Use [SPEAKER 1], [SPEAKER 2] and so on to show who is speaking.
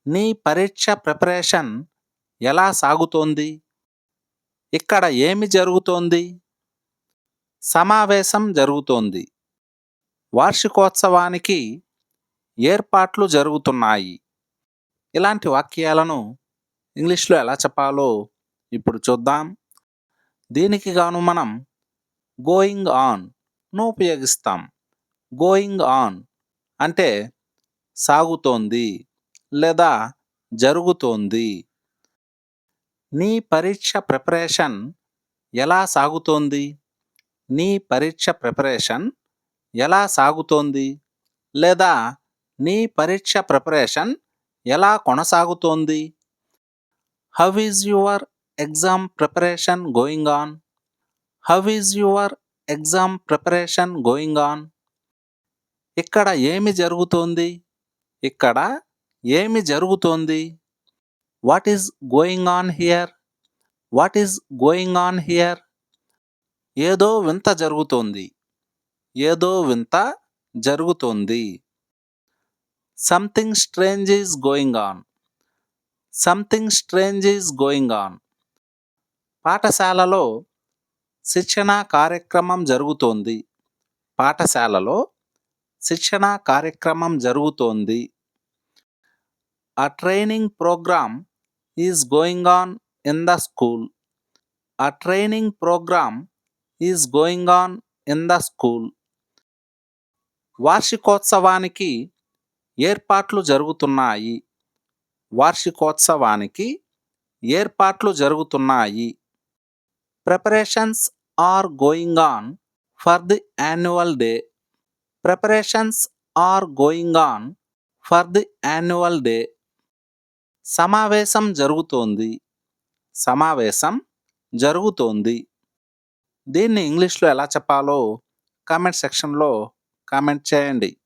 [SPEAKER 1] నీ పరీక్ష ప్రిపరేషన్ ఎలా సాగుతోంది? ఇక్కడ ఏమి జరుగుతోంది? సమావేశం జరుగుతోంది. వార్షికోత్సవానికి ఏర్పాట్లు జరుగుతున్నాయి. ఇలాంటి వాక్యాలను ఇంగ్లీష్‌లో ఎలా చెప్పాలో ఇప్పుడు చూద్దాం. దీనికి గాను మనం గోయింగ్ ఆన్‌ను ఉపయోగిస్తాం. గోయింగ్ ఆన్ అంటే సాగుతోంది లేదా జరుగుతోంది. నీ పరీక్ష ప్రిపరేషన్ ఎలా సాగుతోంది? నీ పరీక్ష ప్రిపరేషన్ ఎలా సాగుతోంది? లేదా నీ పరీక్ష ప్రిపరేషన్ ఎలా కొనసాగుతోంది? How is your exam preparation going on? How is your exam preparation going on? ఇక్కడ ఏమి జరుగుతోంది? ఇక్కడ ఏమి జరుగుతోంది? What is going on here? What is going on here? ఏదో వింత జరుగుతోంది. ఏదో వింత జరుగుతోంది. Something strange is going on. Something strange is going on. పాఠశాలలో శిక్షణా కార్యక్రమం జరుగుతోంది. పాఠశాలలో శిక్షణా కార్యక్రమం జరుగుతోంది. A training program is going on in the school. A training program is going on in the school. వార్షికోత్సవానికి ఏర్పాట్లు జరుగుతున్నాయి. వార్షికోత్సవానికి ఏర్పాట్లు జరుగుతున్నాయి. Preparations are going on for the annual day. Preparations are going on for the annual day. సమావేశం జరుగుతోంది. సమావేశం జరుగుతోంది. దీన్ని ఇంగ్లీష్‌లో ఎలా చెప్పాలో కామెంట్ సెక్షన్‌లో కామెంట్ చేయండి.